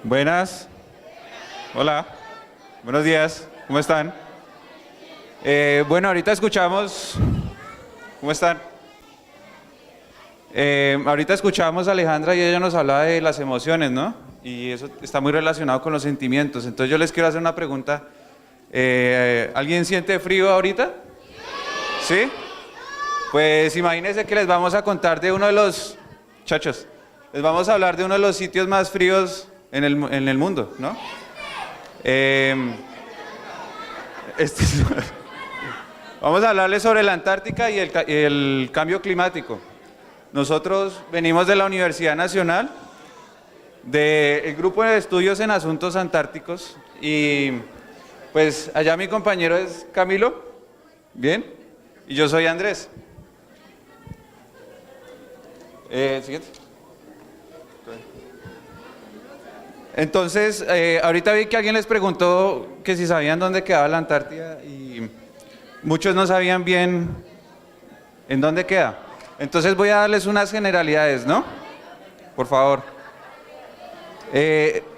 Buenas. Hola. Buenos días. ¿Cómo están? Bueno, ahorita escuchamos... ¿Cómo están? Ahorita escuchábamos a Alejandra y ella nos hablaba de las emociones, ¿no? Y eso está muy relacionado con los sentimientos. Entonces yo les quiero hacer una pregunta. ¿Alguien siente frío ahorita? ¿Sí? Pues imagínense que les vamos a contar de uno de los... Chachos, les vamos a hablar de uno de los sitios más fríos en el mundo, ¿no? Vamos a hablarles sobre la Antártica y el cambio climático. Nosotros venimos de la Universidad Nacional, del Grupo de Estudios en Asuntos Antárticos, y pues allá mi compañero es Camilo, ¿bien? Y yo soy Andrés. Siguiente. Entonces, ahorita vi que alguien les preguntó que si sabían dónde quedaba la Antártida y muchos no sabían bien en dónde queda. Entonces voy a darles unas generalidades, ¿no? Por favor.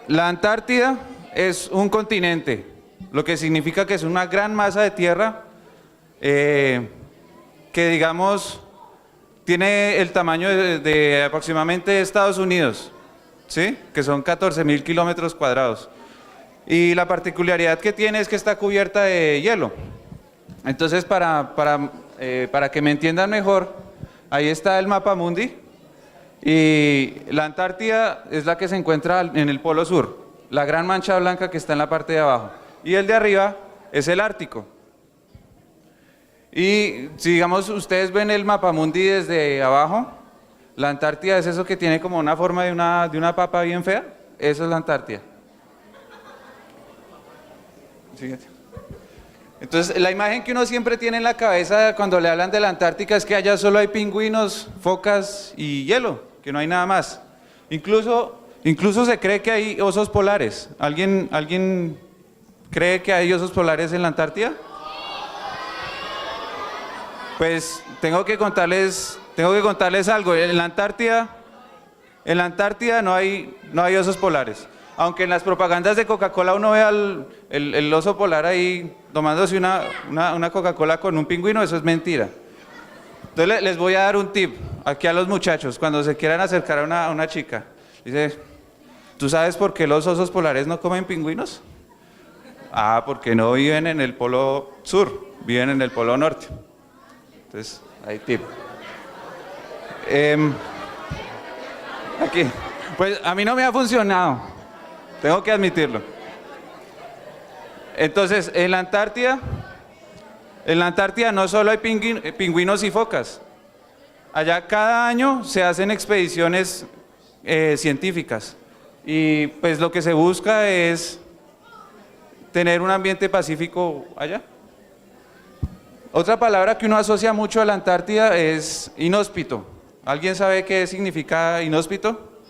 La Antártida es un continente, lo que significa que es una gran masa de tierra que, digamos, tiene el tamaño de aproximadamente Estados Unidos, ¿sí? Que son 14.000 kilómetros cuadrados. Y la particularidad que tiene es que está cubierta de hielo. Entonces, para que me entiendan mejor, ahí está el mapa mundi. Y la Antártida es la que se encuentra en el polo sur, la gran mancha blanca que está en la parte de abajo. Y el de arriba es el Ártico. Y si, digamos, ustedes ven el mapamundi desde abajo, la Antártida es eso que tiene como una forma de una papa bien fea. Eso es la Antártida. Siguiente. Entonces, la imagen que uno siempre tiene en la cabeza cuando le hablan de la Antártica es que allá solo hay pingüinos, focas y hielo, que no hay nada más. Incluso se cree que hay osos polares. ¿Alguien cree que hay osos polares en la Antártida? Pues tengo que contarles algo. En la Antártida no hay osos polares. Aunque en las propagandas de Coca-Cola uno ve el oso polar ahí tomándose una Coca-Cola con un pingüino, eso es mentira. Entonces les voy a dar un tip aquí a los muchachos cuando se quieran acercar a una chica. Dice, ¿tú sabes por qué los osos polares no comen pingüinos? Ah, porque no viven en el polo sur, viven en el polo norte. Entonces, ahí tip. Aquí, pues a mí no me ha funcionado, tengo que admitirlo. Entonces, en la Antártida no solo hay pingüinos y focas. Allá cada año se hacen expediciones científicas y pues lo que se busca es tener un ambiente pacífico allá. Otra palabra que uno asocia mucho a la Antártida es inhóspito. ¿Alguien sabe qué significa inhóspito?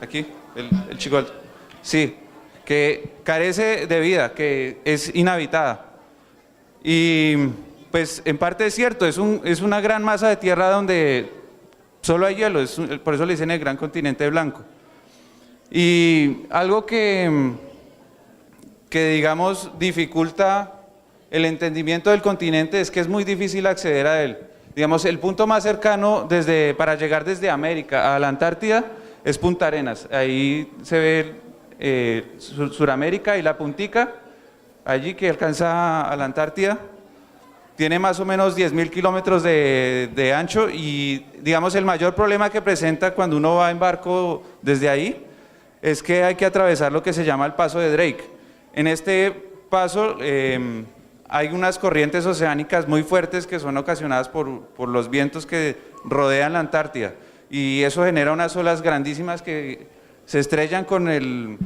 Aquí, el chico alto. Sí, que carece de vida, que es inhabitada. Y pues en parte es cierto, es una gran masa de tierra donde solo hay hielo, por eso le dicen el gran continente blanco. Y algo que digamos dificulta el entendimiento del continente es que es muy difícil acceder a él. Digamos, el punto más cercano para llegar desde América a la Antártida es Punta Arenas. Ahí se ve Suramérica y la puntica, allí que alcanza a la Antártida. Tiene más o menos 10.000 kilómetros de ancho y, digamos, el mayor problema que presenta cuando uno va en barco desde ahí es que hay que atravesar lo que se llama el paso de Drake. En este paso hay unas corrientes oceánicas muy fuertes que son ocasionadas por los vientos que rodean la Antártida y eso genera unas olas grandísimas que se estrellan con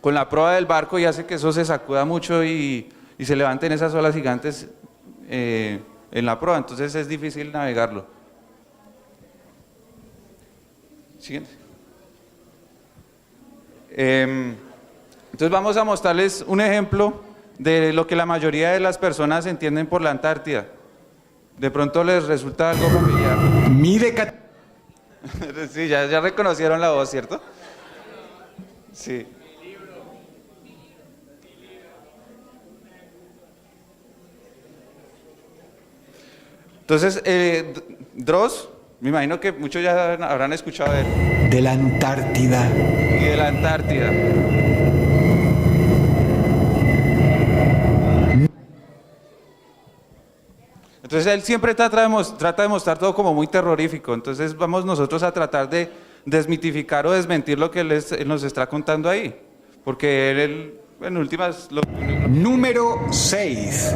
la proa del barco y hace que eso se sacuda mucho y se levanten esas olas gigantes en la proa, entonces es difícil navegarlo. Siguiente. Entonces vamos a mostrarles un ejemplo de lo que la mayoría de las personas entienden por la Antártida. De pronto les resulta algo familiar. Mide Sí, ya reconocieron la voz, ¿cierto? Sí. Entonces, Dross, me imagino que muchos ya habrán escuchado de él. De la Antártida. Y de la Antártida. Entonces él siempre trata de mostrar todo como muy terrorífico. Entonces vamos nosotros a tratar de desmitificar o desmentir lo que él nos está contando ahí. Porque él en últimas... Número 6.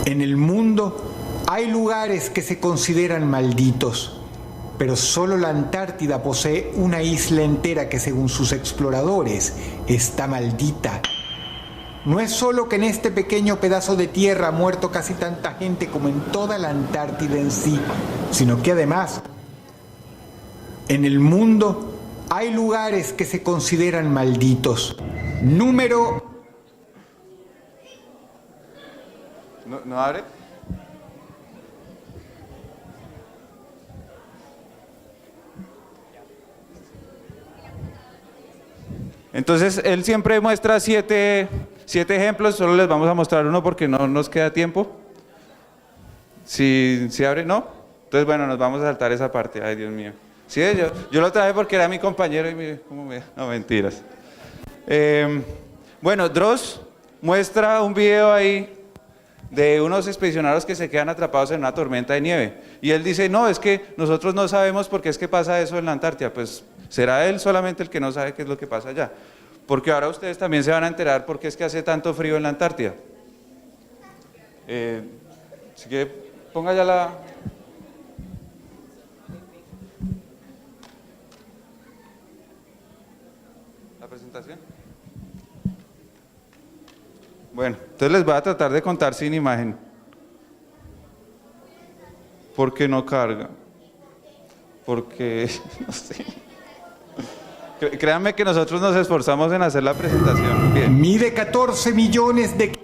En el mundo hay lugares que se consideran malditos, pero solo la Antártida posee una isla entera que, según sus exploradores, está maldita. No es solo que en este pequeño pedazo de tierra ha muerto casi tanta gente como en toda la Antártida en sí, sino que además, en el mundo hay lugares que se consideran malditos. Número... ¿No abre? Entonces, él siempre muestra siete ejemplos, solo les vamos a mostrar uno porque no nos queda tiempo. Si abre, ¿no? Entonces, bueno, nos vamos a saltar esa parte. Ay, Dios mío. Sí, yo lo traje porque era mi compañero y mire cómo me... No, mentiras. Bueno, Dross muestra un video ahí de unos expedicionarios que se quedan atrapados en una tormenta de nieve. Y él dice, no, es que nosotros no sabemos por qué es que pasa eso en la Antártida. Pues será él solamente el que no sabe qué es lo que pasa allá. Porque ahora ustedes también se van a enterar por qué es que hace tanto frío en la Antártida. Así que ponga ya la presentación. Bueno, entonces les voy a tratar de contar sin imagen. ¿Por qué no carga? Porque, no sé. Créanme que nosotros nos esforzamos en hacer la presentación bien. Mide 14 millones de...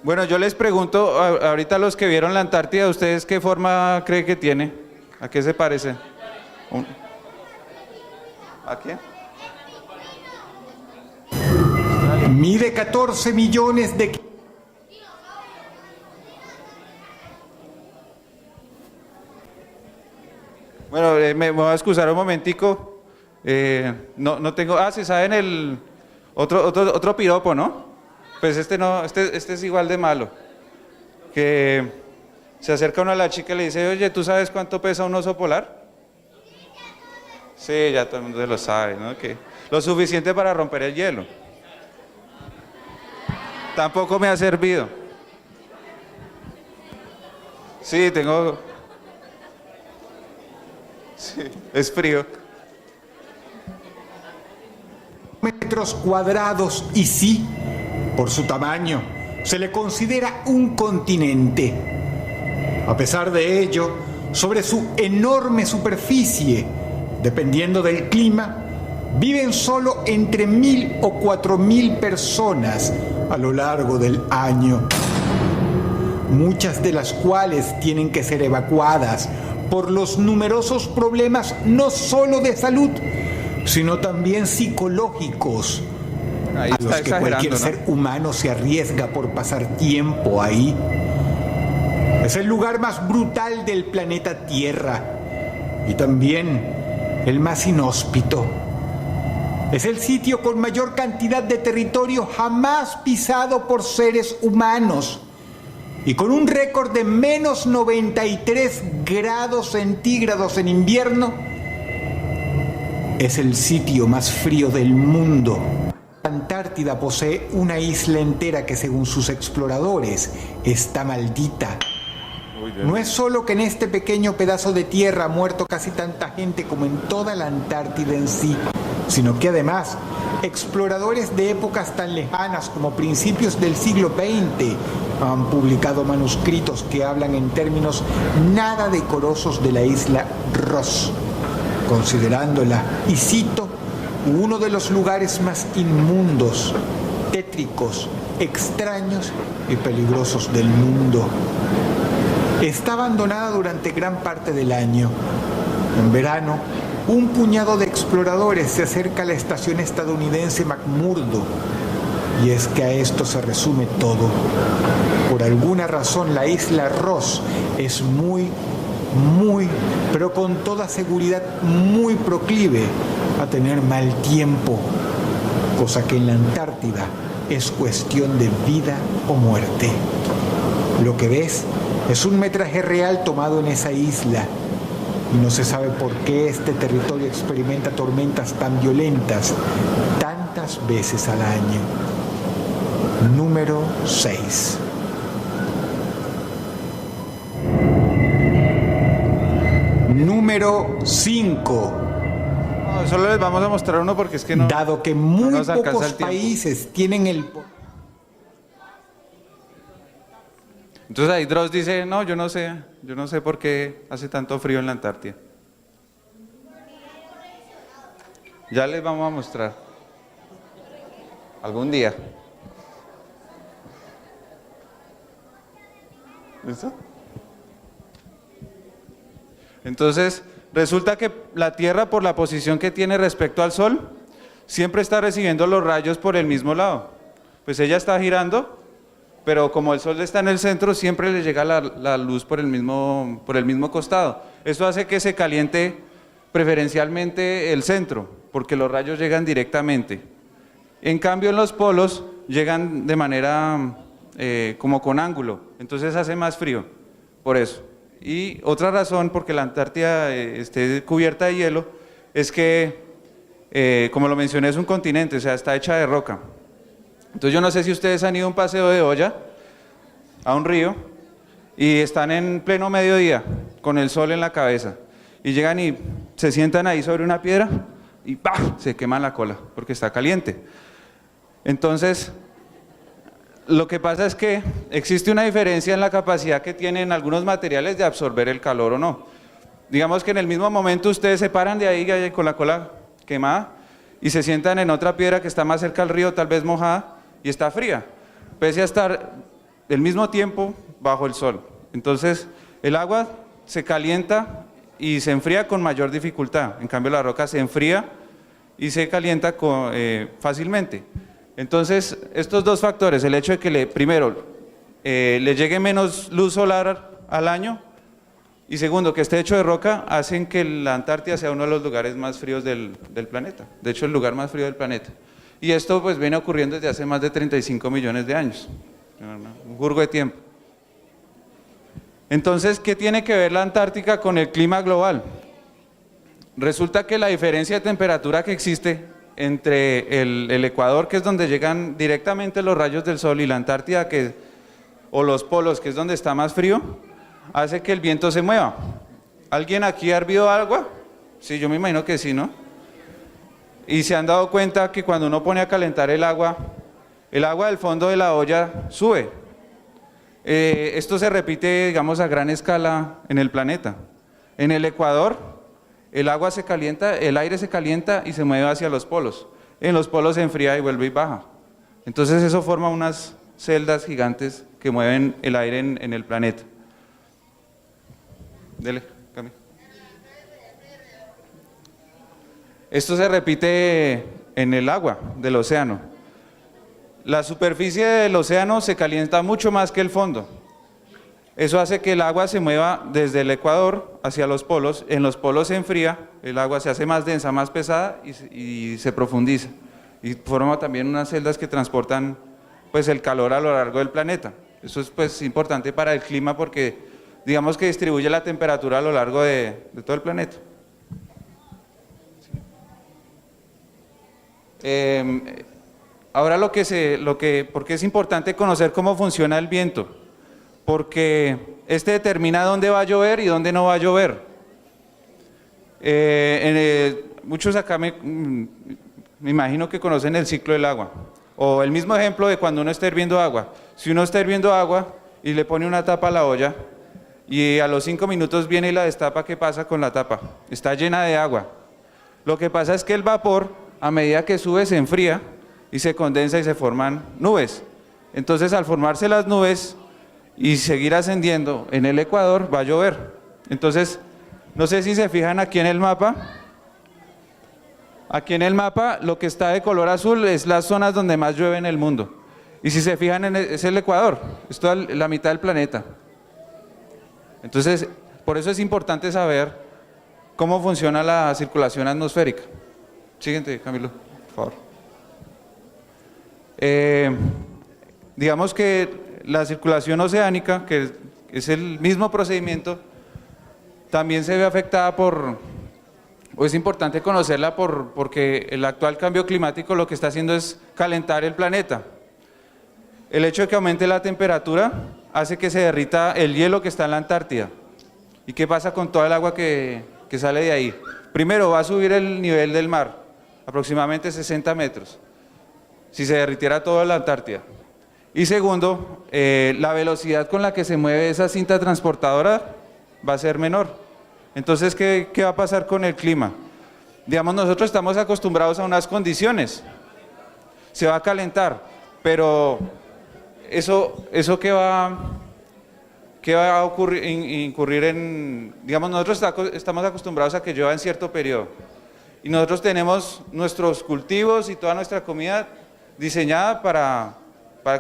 Bueno, yo les pregunto, ahorita los que vieron la Antártida, ¿ustedes qué forma creen que tiene? ¿A qué se parece? ¿A quién? Mide 14 millones de... Bueno, me voy a excusar un momentico. No tengo... Ah, se saben el... Otro piropo, ¿no? Pues este no, este es igual de malo. Que se acerca uno a la chica y le dice, oye, ¿tú sabes cuánto pesa un oso polar? Sí, ya todo el mundo se lo sabe, ¿no? Que lo suficiente para romper el hielo. Tampoco me ha servido. Sí, tengo... Sí, es frío. Metros cuadrados y sí, por su tamaño, se le considera un continente. A pesar de ello, sobre su enorme superficie, dependiendo del clima, viven solo entre 1.000 o 4.000 personas a lo largo del año, muchas de las cuales tienen que ser evacuadas por los numerosos problemas no solo de salud, sino también psicológicos, Ahí a está los que cualquier exagerando, ¿no? ser humano se arriesga por pasar tiempo ahí. Es el lugar más brutal del planeta Tierra y también el más inhóspito. Es el sitio con mayor cantidad de territorio jamás pisado por seres humanos y con un récord de menos 93 grados centígrados en invierno. Es el sitio más frío del mundo. La Antártida posee una isla entera que, según sus exploradores, está maldita. No es solo que en este pequeño pedazo de tierra ha muerto casi tanta gente como en toda la Antártida en sí, sino que además exploradores de épocas tan lejanas como principios del siglo XX han publicado manuscritos que hablan en términos nada decorosos de la isla Ross, considerándola, y cito, uno de los lugares más inmundos, tétricos, extraños y peligrosos del mundo. Está abandonada durante gran parte del año. En verano, un puñado de exploradores se acerca a la estación estadounidense McMurdo. Y es que a esto se resume todo. Por alguna razón, la isla Ross es muy, pero con toda seguridad muy proclive a tener mal tiempo, cosa que en la Antártida es cuestión de vida o muerte. Lo que ves es un metraje real tomado en esa isla, y no se sabe por qué este territorio experimenta tormentas tan violentas tantas veces al año. Número 6. Número 5. No, solo les vamos a mostrar uno porque es que no. Dado que muy nos alcanza pocos el tiempo. países tienen el... Entonces ahí Dross dice, no, yo no sé por qué hace tanto frío en la Antártida. Ya les vamos a mostrar. Algún día. ¿Listo? Entonces, resulta que la Tierra, por la posición que tiene respecto al Sol, siempre está recibiendo los rayos por el mismo lado. Pues ella está girando, pero como el Sol está en el centro, siempre le llega la luz por el mismo costado. Eso hace que se caliente preferencialmente el centro, porque los rayos llegan directamente. En cambio, en los polos llegan de manera como con ángulo, entonces hace más frío, por eso. Y otra razón, porque la Antártida esté cubierta de hielo, es que, como lo mencioné, es un continente, o sea, está hecha de roca. Entonces yo no sé si ustedes han ido a un paseo de olla, a un río, y están en pleno mediodía, con el sol en la cabeza, y llegan y se sientan ahí sobre una piedra, y ¡pah!, se queman la cola, porque está caliente. Entonces, lo que pasa es que existe una diferencia en la capacidad que tienen algunos materiales de absorber el calor o no. Digamos que en el mismo momento ustedes se paran de ahí con la cola quemada y se sientan en otra piedra que está más cerca al río, tal vez mojada, y está fría, pese a estar del mismo tiempo bajo el sol. Entonces, el agua se calienta y se enfría con mayor dificultad, en cambio la roca se enfría y se calienta fácilmente. Entonces, estos dos factores, el hecho de que primero le llegue menos luz solar al año, y segundo, que esté hecho de roca, hacen que la Antártida sea uno de los lugares más fríos del planeta. De hecho, el lugar más frío del planeta. Y esto pues viene ocurriendo desde hace más de 35 millones de años. Un jurgo de tiempo. Entonces, ¿qué tiene que ver la Antártica con el clima global? Resulta que la diferencia de temperatura que existe entre el Ecuador, que es donde llegan directamente los rayos del sol, y la Antártida, o los polos, que es donde está más frío, hace que el viento se mueva. ¿Alguien aquí ha hervido agua? Sí, yo me imagino que sí, ¿no? Y se han dado cuenta que cuando uno pone a calentar el agua del fondo de la olla sube. Esto se repite, digamos, a gran escala en el planeta. En el Ecuador, el agua se calienta, el aire se calienta y se mueve hacia los polos. En los polos se enfría y vuelve y baja. Entonces eso forma unas celdas gigantes que mueven el aire en el planeta. Dele, Cami. Esto se repite en el agua del océano. La superficie del océano se calienta mucho más que el fondo. Eso hace que el agua se mueva desde el Ecuador hacia los polos. En los polos se enfría, el agua se hace más densa, más pesada y se profundiza. Y forma también unas celdas que transportan pues, el calor a lo largo del planeta. Eso es pues, importante para el clima porque digamos que distribuye la temperatura a lo largo de todo el planeta. Ahora ¿por qué es importante conocer cómo funciona el viento? Porque este determina dónde va a llover y dónde no va a llover. Muchos acá me imagino que conocen el ciclo del agua, o el mismo ejemplo de cuando uno está hirviendo agua. Si uno está hirviendo agua y le pone una tapa a la olla, y a los 5 minutos viene y la destapa, ¿qué pasa con la tapa? Está llena de agua. Lo que pasa es que el vapor a medida que sube se enfría y se condensa y se forman nubes. Entonces, al formarse las nubes y seguir ascendiendo en el Ecuador, va a llover. Entonces, no sé si se fijan aquí en el mapa. Aquí en el mapa, lo que está de color azul es las zonas donde más llueve en el mundo. Y si se fijan, es el Ecuador, es toda la mitad del planeta. Entonces, por eso es importante saber cómo funciona la circulación atmosférica. Siguiente, Camilo, por favor. Digamos que la circulación oceánica, que es el mismo procedimiento, también se ve afectada o es importante conocerla porque el actual cambio climático lo que está haciendo es calentar el planeta. El hecho de que aumente la temperatura hace que se derrita el hielo que está en la Antártida. ¿Y qué pasa con toda el agua que sale de ahí? Primero, va a subir el nivel del mar, aproximadamente 60 metros, si se derritiera toda la Antártida. Y segundo, la velocidad con la que se mueve esa cinta transportadora va a ser menor. Entonces, ¿qué va a pasar con el clima? Digamos, nosotros estamos acostumbrados a unas condiciones. Se va a calentar, pero eso ¿qué va a incurrir en...? Digamos, nosotros estamos acostumbrados a que llueva en cierto periodo. Y nosotros tenemos nuestros cultivos y toda nuestra comida diseñada para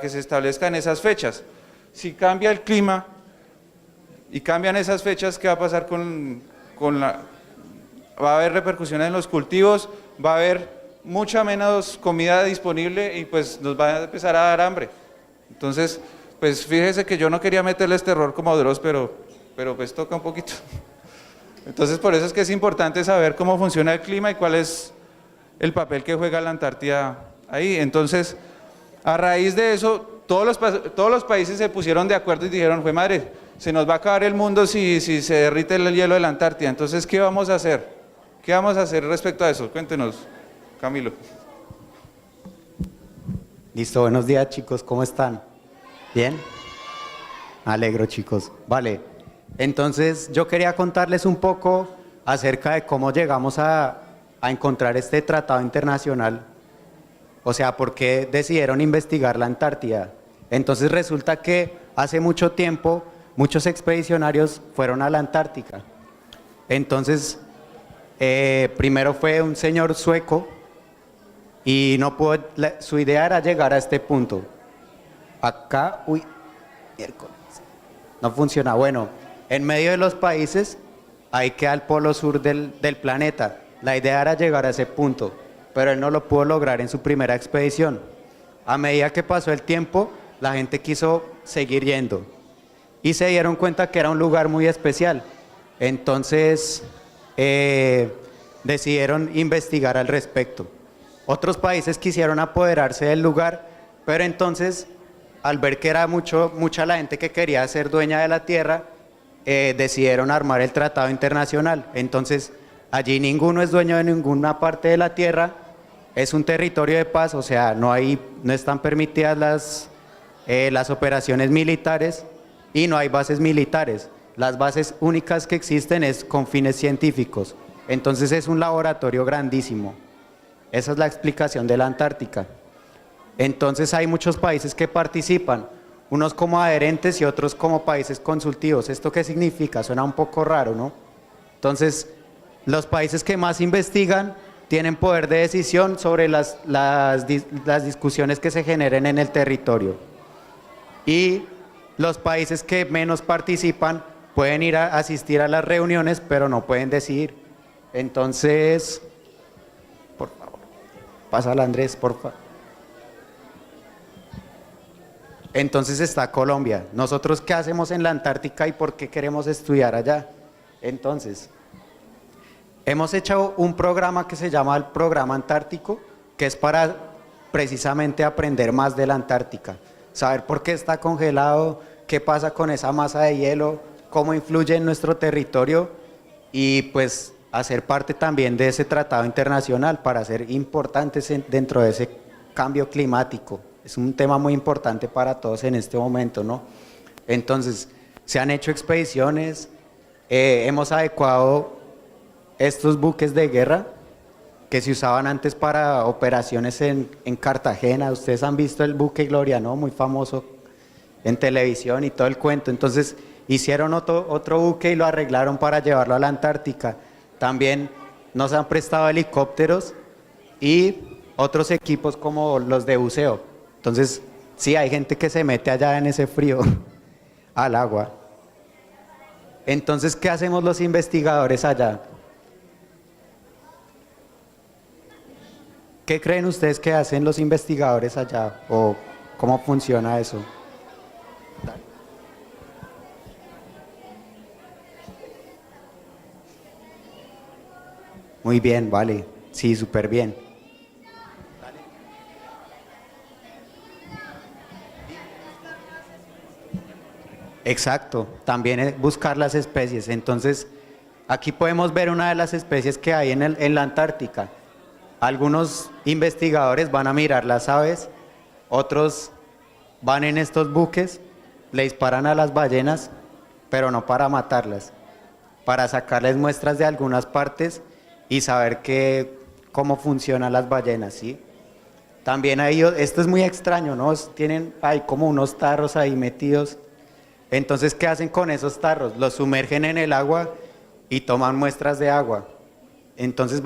que se establezcan esas fechas. Si cambia el clima y cambian esas fechas, ¿qué va a pasar va a haber repercusiones en los cultivos, va a haber mucha menos comida disponible y pues nos va a empezar a dar hambre. Entonces, pues fíjese que yo no quería meterles terror como Dross, pero pues toca un poquito. Entonces, por eso es que es importante saber cómo funciona el clima y cuál es el papel que juega la Antártida ahí. Entonces, a raíz de eso, todos los países se pusieron de acuerdo y dijeron, fue madre, se nos va a acabar el mundo si se derrite el hielo de la Antártida. Entonces, ¿qué vamos a hacer? ¿Qué vamos a hacer respecto a eso? Cuéntenos, Camilo. Listo, buenos días chicos, ¿cómo están? ¿Bien? Alegro chicos. Vale, entonces yo quería contarles un poco acerca de cómo llegamos a encontrar este tratado internacional. O sea, ¿por qué decidieron investigar la Antártida? Entonces resulta que hace mucho tiempo muchos expedicionarios fueron a la Antártica. Entonces, primero fue un señor sueco y no pudo, su idea era llegar a este punto. Acá, uy, miércoles, no funciona. Bueno, en medio de los países, ahí queda el polo sur del planeta. La idea era llegar a ese punto, pero él no lo pudo lograr en su primera expedición. A medida que pasó el tiempo, la gente quiso seguir yendo y se dieron cuenta que era un lugar muy especial. Entonces, decidieron investigar al respecto. Otros países quisieron apoderarse del lugar, pero entonces, al ver que era mucha la gente que quería ser dueña de la tierra, decidieron armar el Tratado Internacional. Entonces, allí ninguno es dueño de ninguna parte de la tierra, es un territorio de paz, o sea, no están permitidas las operaciones militares y no hay bases militares. Las bases únicas que existen es con fines científicos. Entonces es un laboratorio grandísimo. Esa es la explicación de la Antártica. Entonces hay muchos países que participan, unos como adherentes y otros como países consultivos. ¿Esto qué significa? Suena un poco raro, ¿no? Entonces, los países que más investigan tienen poder de decisión sobre las discusiones que se generen en el territorio. Y los países que menos participan pueden ir a asistir a las reuniones, pero no pueden decidir. Entonces, por favor, pásala Andrés, por favor. Entonces está Colombia. ¿Nosotros qué hacemos en la Antártica y por qué queremos estudiar allá? Entonces, hemos hecho un programa que se llama el Programa Antártico, que es para precisamente aprender más de la Antártica, saber por qué está congelado, qué pasa con esa masa de hielo, cómo influye en nuestro territorio y pues hacer parte también de ese tratado internacional para ser importantes dentro de ese cambio climático. Es un tema muy importante para todos en este momento, ¿no? Entonces, se han hecho expediciones, hemos adecuado estos buques de guerra que se usaban antes para operaciones en Cartagena. Ustedes han visto el buque Gloria, ¿no? Muy famoso en televisión y todo el cuento. Entonces hicieron otro buque y lo arreglaron para llevarlo a la Antártica. También nos han prestado helicópteros y otros equipos como los de buceo. Entonces, sí, hay gente que se mete allá en ese frío al agua. Entonces, ¿qué hacemos los investigadores allá? ¿Qué creen ustedes que hacen los investigadores allá? ¿O cómo funciona eso? Muy bien, vale. Sí, súper bien. Exacto, también es buscar las especies. Entonces, aquí podemos ver una de las especies que hay en la Antártica. Algunos investigadores van a mirar las aves, otros van en estos buques, le disparan a las ballenas, pero no para matarlas, para sacarles muestras de algunas partes y saber cómo funcionan las ballenas, ¿sí? También esto es muy extraño, ¿no? Hay como unos tarros ahí metidos. Entonces, ¿qué hacen con esos tarros? Los sumergen en el agua y toman muestras de agua. Entonces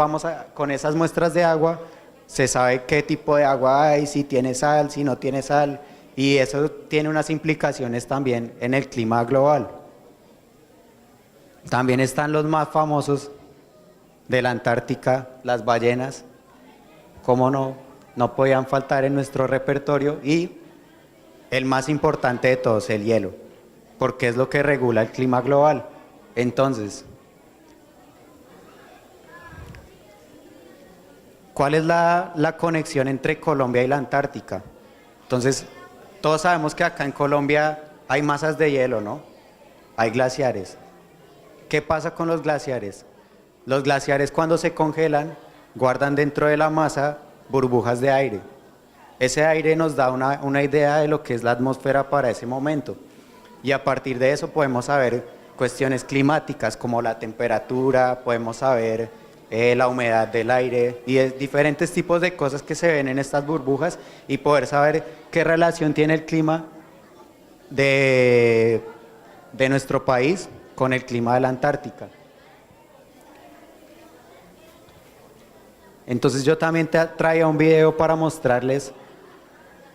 con esas muestras de agua se sabe qué tipo de agua hay, si tiene sal, si no tiene sal, y eso tiene unas implicaciones también en el clima global. También están los más famosos de la Antártica, las ballenas, cómo no podían faltar en nuestro repertorio, y el más importante de todos, el hielo, porque es lo que regula el clima global. Entonces, ¿cuál es la conexión entre Colombia y la Antártica? Entonces, todos sabemos que acá en Colombia hay masas de hielo, ¿no? Hay glaciares. ¿Qué pasa con los glaciares? Los glaciares, cuando se congelan, guardan dentro de la masa burbujas de aire. Ese aire nos da una idea de lo que es la atmósfera para ese momento. Y a partir de eso podemos saber cuestiones climáticas como la temperatura, podemos saber la humedad del aire y diferentes tipos de cosas que se ven en estas burbujas, y poder saber qué relación tiene el clima de nuestro país con el clima de la Antártica. Entonces yo también traía un video para mostrarles.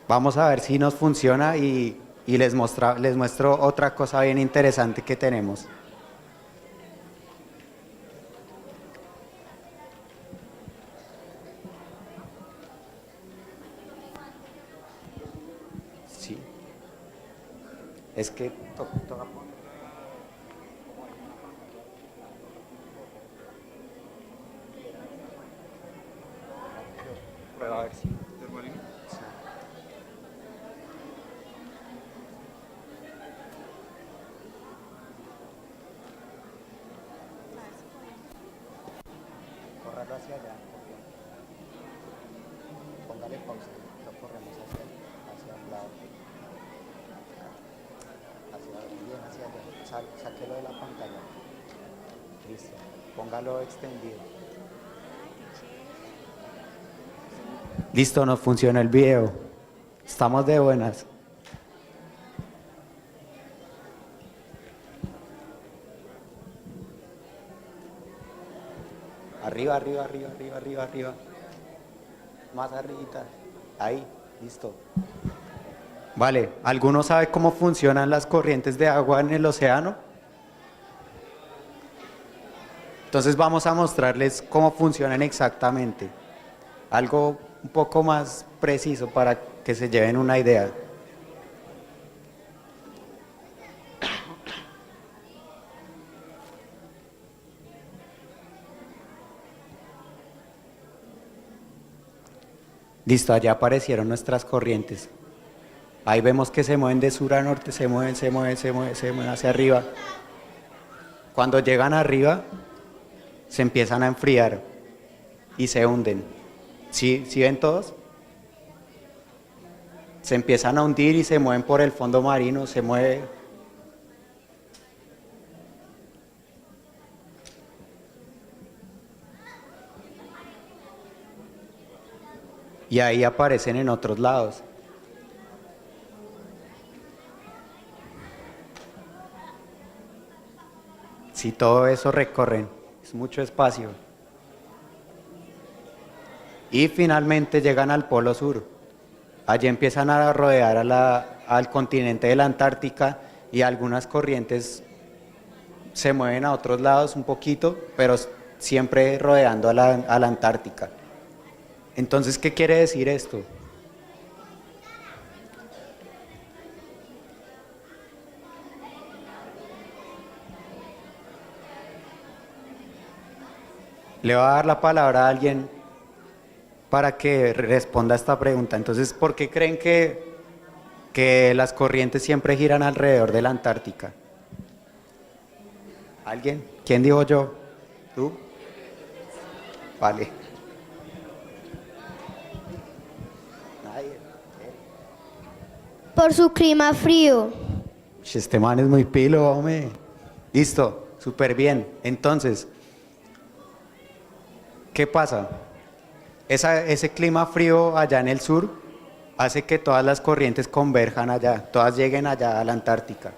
Vamos a ver si nos funciona y les muestro otra cosa bien interesante que tenemos. Sí. Es que toca poner. Prueba a ver si. Correrlo hacia allá. Póngale pausa. Lo corremos hacia un lado. Hacia allá. Sáquelo de la pantalla. Listo. Póngalo extendido. Listo, nos funciona el video. Estamos de buenas. Arriba. Más arribita. Ahí, listo. Vale, ¿alguno sabe cómo funcionan las corrientes de agua en el océano? Entonces vamos a mostrarles cómo funcionan exactamente. Algo un poco más preciso para que se lleven una idea. Listo, allá aparecieron nuestras corrientes. Ahí vemos que se mueven de sur a norte, se mueven hacia arriba. Cuando llegan arriba, se empiezan a enfriar y se hunden. ¿Sí ven todos? Se empiezan a hundir y se mueven por el fondo marino, se mueve. y ahí aparecen en otros lados. Si todo eso recorren, es mucho espacio. Y finalmente llegan al Polo Sur. Allí empiezan a rodear al continente de la Antártica y algunas corrientes se mueven a otros lados un poquito, pero siempre rodeando a la Antártica. Entonces, ¿qué quiere decir esto? Le voy a dar la palabra a alguien para que responda a esta pregunta. Entonces, ¿por qué creen que las corrientes siempre giran alrededor de la Antártica? ¿Alguien? ¿Quién dijo yo? ¿Tú? Vale. Nadie. Por su clima frío. Este man es muy pilo, hombre. Listo, súper bien. Entonces, ¿qué pasa? Ese clima frío allá en el sur hace que todas las corrientes converjan allá, todas lleguen allá a la Antártica.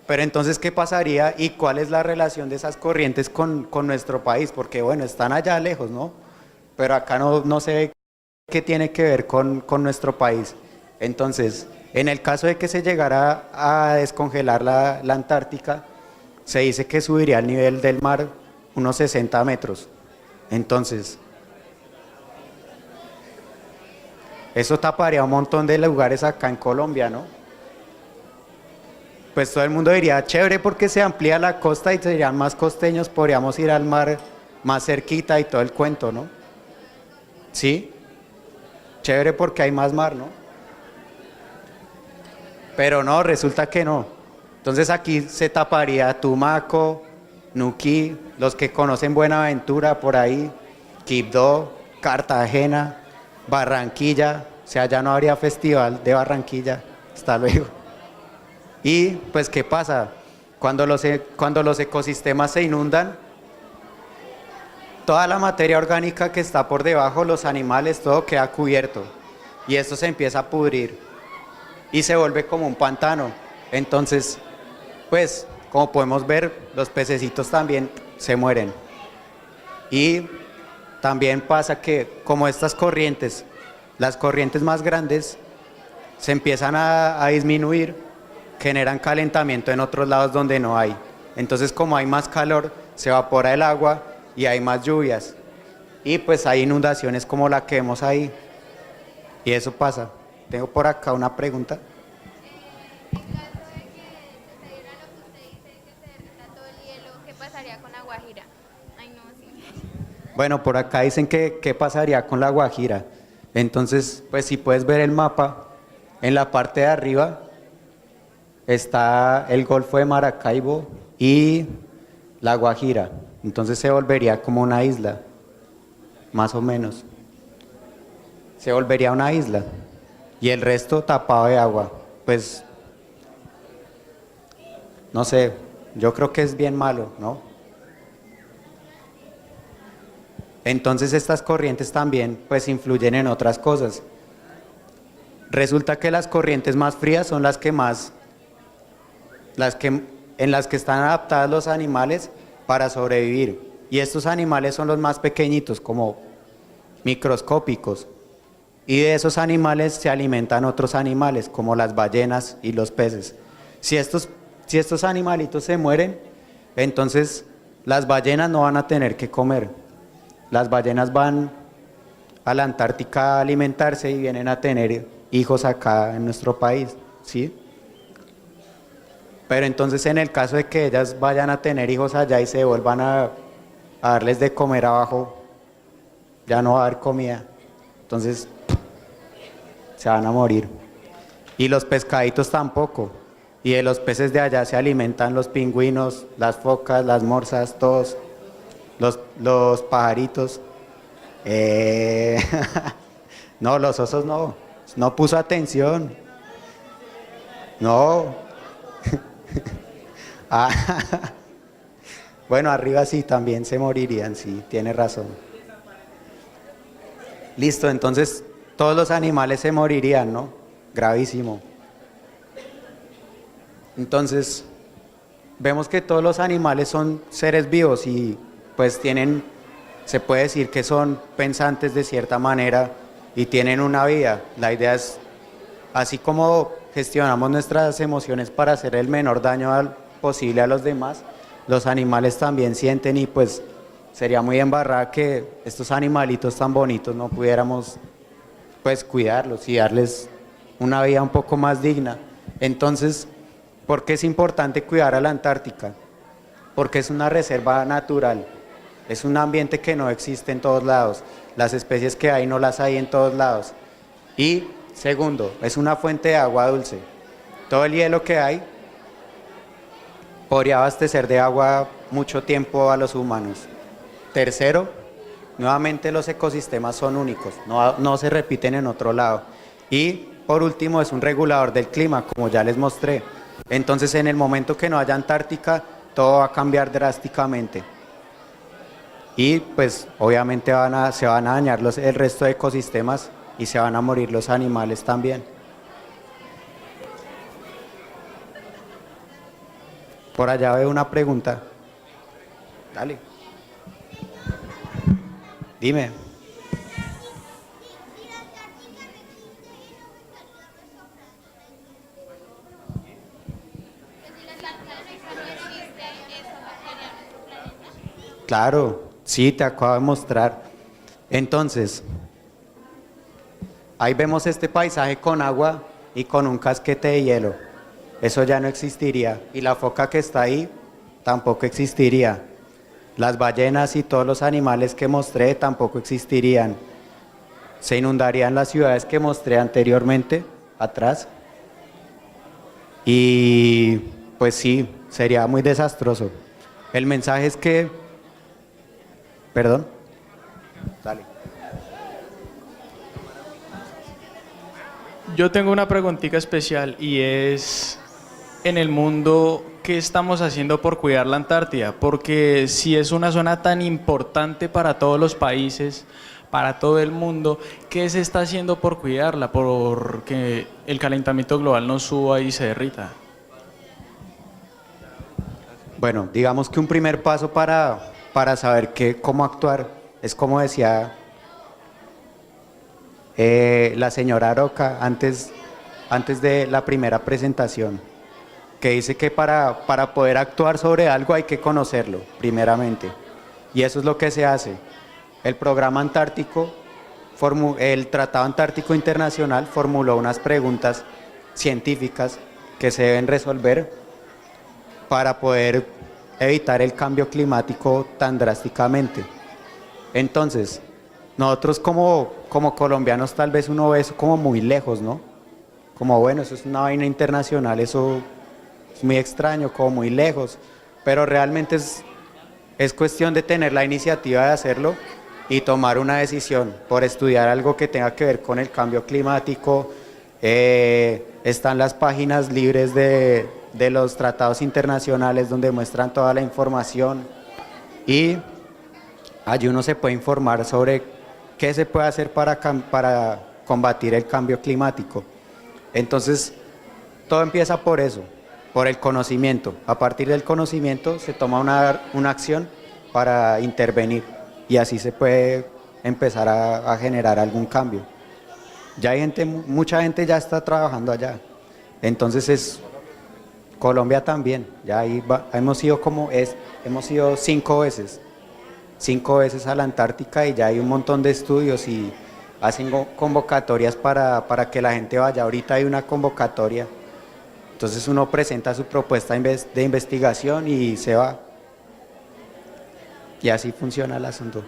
Pero entonces, ¿qué pasaría y cuál es la relación de esas corrientes con nuestro país? Porque bueno, están allá lejos, ¿no? Pero acá no se ve qué tiene que ver con nuestro país. Entonces, en el caso de que se llegara a descongelar la Antártica, se dice que subiría el nivel del mar unos 60 metros. Entonces, eso taparía un montón de lugares acá en Colombia, ¿no? Pues todo el mundo diría, chévere porque se amplía la costa y serían más costeños, podríamos ir al mar más cerquita y todo el cuento, ¿no? ¿Sí? Chévere porque hay más mar, ¿no? Pero no, resulta que no. Entonces aquí se taparía Tumaco, Nuquí, los que conocen Buenaventura por ahí, Quibdó, Cartagena, Barranquilla, o sea, ya no habría festival de Barranquilla, hasta luego. Y pues, ¿qué pasa? Cuando los ecosistemas se inundan, toda la materia orgánica que está por debajo, los animales, todo queda cubierto y esto se empieza a pudrir y se vuelve como un pantano. Entonces, pues, como podemos ver, los pececitos también se mueren. Y también pasa que como estas corrientes, las corrientes más grandes, se empiezan a disminuir, generan calentamiento en otros lados donde no hay. Entonces, como hay más calor, se evapora el agua y hay más lluvias. Y pues hay inundaciones como la que vemos ahí. Y eso pasa. Tengo por acá una pregunta. ¿Qué pasaría con la Guajira? Ay, no, sí. Bueno, por acá dicen que qué pasaría con la Guajira. Entonces, pues si puedes ver el mapa, en la parte de arriba está el Golfo de Maracaibo y la Guajira. Entonces se volvería como una isla, más o menos. Se volvería una isla y el resto tapado de agua. Pues, no sé, yo creo que es bien malo, ¿no? Entonces estas corrientes también pues influyen en otras cosas. Resulta que las corrientes más frías son en las que están adaptados los animales para sobrevivir. Y estos animales son los más pequeñitos, como microscópicos. Y de esos animales se alimentan otros animales, como las ballenas y los peces. Si estos animalitos se mueren, entonces las ballenas no van a tener que comer. Las ballenas van a la Antártica a alimentarse y vienen a tener hijos acá en nuestro país, ¿sí? Pero entonces en el caso de que ellas vayan a tener hijos allá y se vuelvan a darles de comer abajo, ya no va a haber comida. Entonces se van a morir. Y los pescaditos tampoco. Y de los peces de allá se alimentan los pingüinos, las focas, las morsas, todos, los pajaritos. No, los osos no puso atención. No. Ah, bueno, arriba sí también se morirían, sí, tiene razón. Listo, entonces todos los animales se morirían, ¿no? Gravísimo. Entonces, vemos que todos los animales son seres vivos y pues se puede decir que son pensantes de cierta manera y tienen una vida. La idea es, así como gestionamos nuestras emociones para hacer el menor daño posible a los demás, los animales también sienten y pues sería muy embarrada que estos animalitos tan bonitos no pudiéramos pues cuidarlos y darles una vida un poco más digna. Entonces, ¿por qué es importante cuidar a la Antártica? Porque es una reserva natural, es un ambiente que no existe en todos lados, las especies que hay no las hay en todos lados. Y segundo, es una fuente de agua dulce. Todo el hielo que hay podría abastecer de agua mucho tiempo a los humanos. Tercero, nuevamente los ecosistemas son únicos, no se repiten en otro lado. Y por último, es un regulador del clima, como ya les mostré. Entonces, en el momento que no haya Antártica, todo va a cambiar drásticamente. Y pues obviamente se van a dañar el resto de ecosistemas y se van a morir los animales también. Por allá veo una pregunta. Dale. Dime. Claro, sí, te acabo de mostrar. Entonces, ahí vemos este paisaje con agua y con un casquete de hielo. Eso ya no existiría. Y la foca que está ahí tampoco existiría. Las ballenas y todos los animales que mostré tampoco existirían. Se inundarían las ciudades que mostré anteriormente, atrás. Y pues sí, sería muy desastroso. El mensaje es que... Perdón. Dale. Yo tengo una preguntita especial y es, en el mundo, ¿qué estamos haciendo por cuidar la Antártida? Porque si es una zona tan importante para todos los países, para todo el mundo, ¿qué se está haciendo por cuidarla? Porque el calentamiento global no suba y se derrita. Bueno, digamos que un primer paso para saber cómo actuar es como decía la señora Aroca antes de la primera presentación, que dice que para poder actuar sobre algo hay que conocerlo, primeramente. Y eso es lo que se hace. El programa antártico, el Tratado Antártico Internacional formuló unas preguntas científicas que se deben resolver para poder evitar el cambio climático tan drásticamente. Entonces, nosotros como colombianos tal vez uno ve eso como muy lejos, ¿no? Como bueno, eso es una vaina internacional, eso es muy extraño, como muy lejos, pero realmente es cuestión de tener la iniciativa de hacerlo y tomar una decisión por estudiar algo que tenga que ver con el cambio climático. Están las páginas libres de los tratados internacionales donde muestran toda la información y allí uno se puede informar sobre qué se puede hacer para combatir el cambio climático. Entonces, todo empieza por eso, por el conocimiento. A partir del conocimiento se toma una acción para intervenir y así se puede empezar a generar algún cambio. Ya hay mucha gente ya está trabajando allá. Entonces Colombia también, ya ahí hemos ido 5 veces a la Antártica y ya hay un montón de estudios y hacen convocatorias para que la gente vaya. Ahorita hay una convocatoria, entonces uno presenta su propuesta de investigación y se va. Y así funciona el asunto.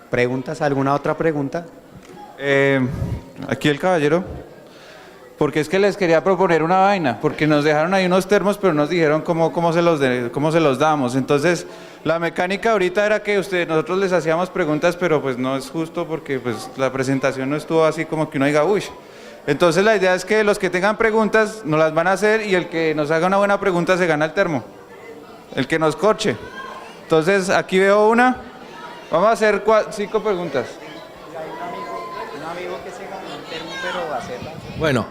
¿Preguntas? ¿Alguna otra pregunta? Aquí el caballero. Porque es que les quería proponer una vaina, porque nos dejaron ahí unos termos, pero nos dijeron cómo se los damos. Entonces, la mecánica ahorita era que nosotros les hacíamos preguntas, pero pues no es justo porque pues la presentación no estuvo así como que uno diga, uy. Entonces la idea es que los que tengan preguntas nos las van a hacer y el que nos haga una buena pregunta se gana el termo. El que nos corche. Entonces, aquí veo una. Vamos a hacer 5 preguntas. Bueno,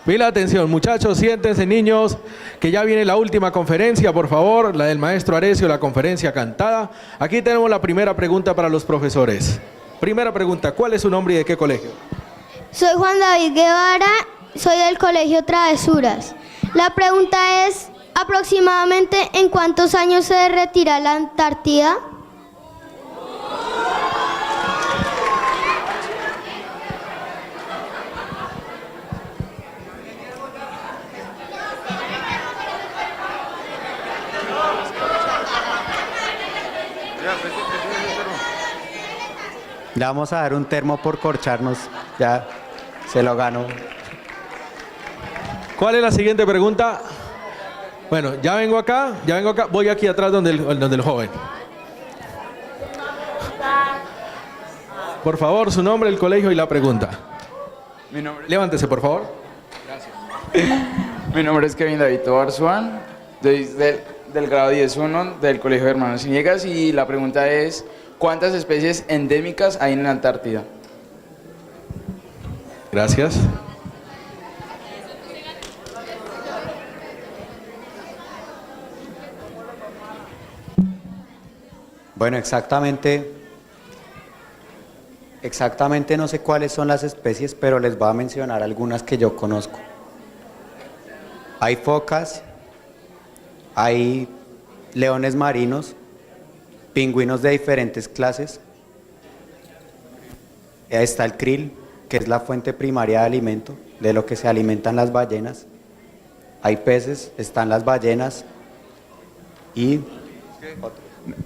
pila atención, muchachos, siéntense, niños, que ya viene la última conferencia, por favor, la del maestro Arecio, la conferencia cantada. Aquí tenemos la primera pregunta para los profesores. Primera pregunta, ¿cuál es su nombre y de qué colegio? Soy Juan David Guevara, soy del Colegio Travesuras. La pregunta es, aproximadamente, ¿en cuántos años se retira la Antártida? Le vamos a dar un termo por corcharnos, ya se lo ganó. ¿Cuál es la siguiente pregunta? Bueno, ya vengo acá, voy aquí atrás donde el joven. Por favor, su nombre, el colegio y la pregunta. Levántese, por favor. Mi nombre es Kevin David Arzuan, del grado 10-1 del Colegio de Hermanos Iniegas, y la pregunta es, ¿cuántas especies endémicas hay en la Antártida? Gracias. Bueno, exactamente no sé cuáles son las especies, pero les voy a mencionar algunas que yo conozco. Hay focas, hay leones marinos, pingüinos de diferentes clases. Está el krill, que es la fuente primaria de alimento, de lo que se alimentan las ballenas. Hay peces, están las ballenas y...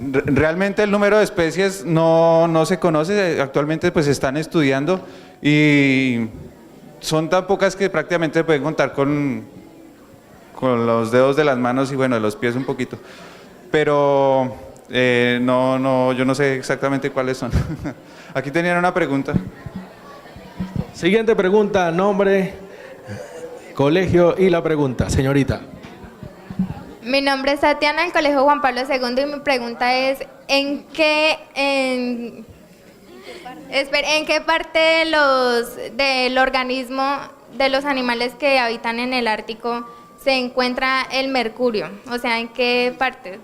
Realmente el número de especies no se conoce, actualmente pues se están estudiando y son tan pocas que prácticamente se pueden contar con los dedos de las manos y bueno, de los pies un poquito. Pero yo no sé exactamente cuáles son. Aquí tenían una pregunta. Siguiente pregunta, nombre, colegio y la pregunta, señorita. Mi nombre es Tatiana, del Colegio Juan Pablo II, y mi pregunta es, ¿en qué parte del organismo de los animales que habitan en el Ártico se encuentra el mercurio? O sea, ¿en qué parte?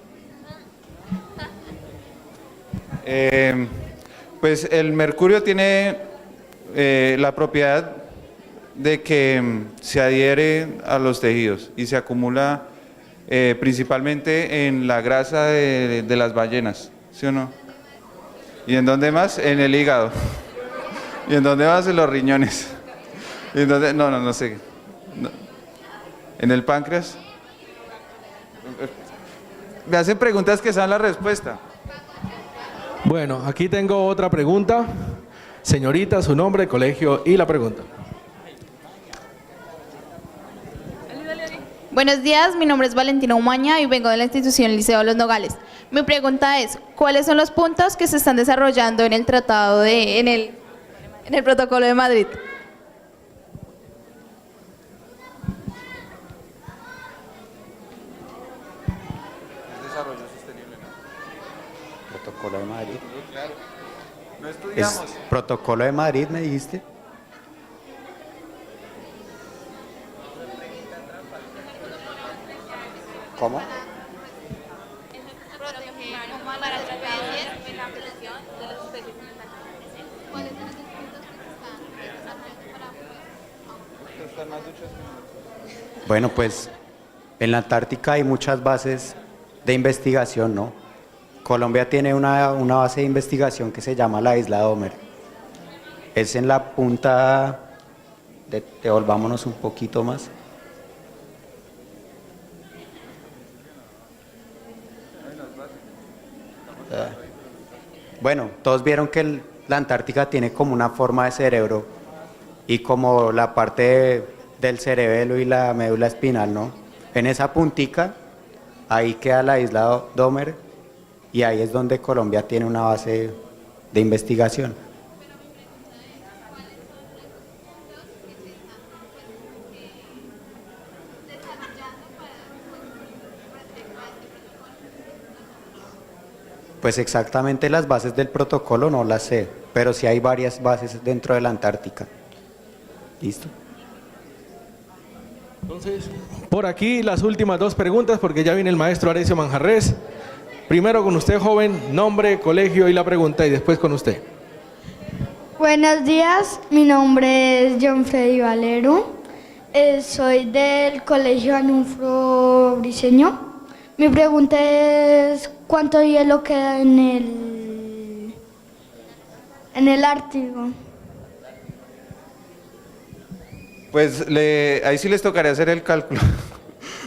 Pues el mercurio tiene la propiedad de que se adhiere a los tejidos y se acumula principalmente en la grasa de las ballenas, ¿sí o no? ¿Y en dónde más? En el hígado. ¿Y en dónde más? En los riñones. ¿Y en dónde? No sé. No. ¿En el páncreas? Me hacen preguntas que saben la respuesta. Bueno, aquí tengo otra pregunta. Señorita, su nombre, colegio y la pregunta. Buenos días, mi nombre es Valentina Umaña y vengo de la institución Liceo Los Nogales. Mi pregunta es, ¿cuáles son los puntos que se están desarrollando en el tratado en el protocolo de Madrid? Desarrollo sostenible, ¿no? Protocolo de Madrid. Claro. No estudiamos. Protocolo de Madrid, me dijiste. ¿Cómo? Bueno, pues en la Antártica hay muchas bases de investigación, ¿no? Colombia tiene una base de investigación que se llama la Isla Dahmer. Es en la punta, devolvámonos un poquito más. Bueno, todos vieron que la Antártica tiene como una forma de cerebro y como la parte del cerebelo y la médula espinal, ¿no? En esa puntica, ahí queda la isla Dahmer y ahí es donde Colombia tiene una base de investigación. Pues exactamente las bases del protocolo no las sé, pero sí hay varias bases dentro de la Antártica. ¿Listo? Entonces, por aquí las últimas dos preguntas, porque ya viene el maestro Arecio Manjarrés. Primero con usted, joven, nombre, colegio y la pregunta, y después con usted. Buenos días, mi nombre es John Freddy Valero, soy del Colegio Anunfro Briceño. Mi pregunta es, ¿cuánto hielo queda en el Ártico? Pues ahí sí les tocaría hacer el cálculo,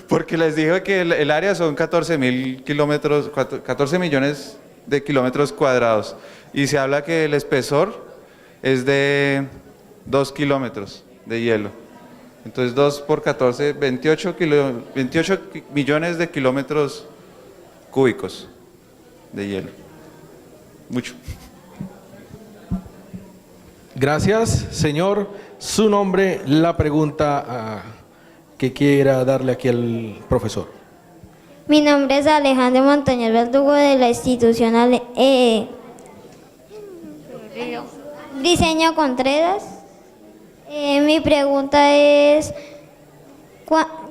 porque les dije que el área son 14.000 kilómetros, 14 millones de kilómetros cuadrados, y se habla que el espesor es de 2 kilómetros de hielo. Entonces 2 por 14, 28 millones de kilómetros cúbicos de hielo. Mucho. Gracias, señor. Su nombre, la pregunta que quiera darle aquí al profesor. Mi nombre es Alejandro Montañez Verdugo de la institución Briceño Contreras. Mi pregunta es,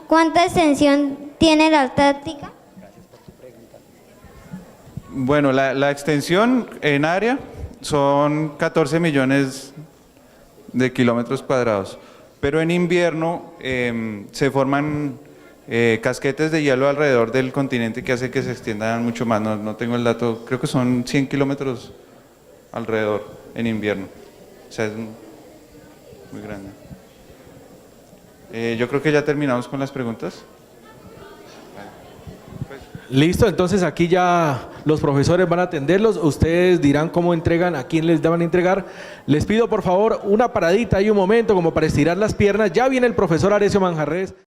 ¿cuánta extensión tiene la Antártica? Bueno, la extensión en área son 14 millones de kilómetros cuadrados, pero en invierno se forman casquetes de hielo alrededor del continente que hace que se extiendan mucho más. No tengo el dato, creo que son 100 kilómetros alrededor en invierno. O sea, es muy grande. Yo creo que ya terminamos con las preguntas. Listo, entonces aquí ya los profesores van a atenderlos, ustedes dirán cómo entregan, a quién les van a entregar. Les pido por favor una paradita y un momento como para estirar las piernas, ya viene el profesor Arecio Manjarrés.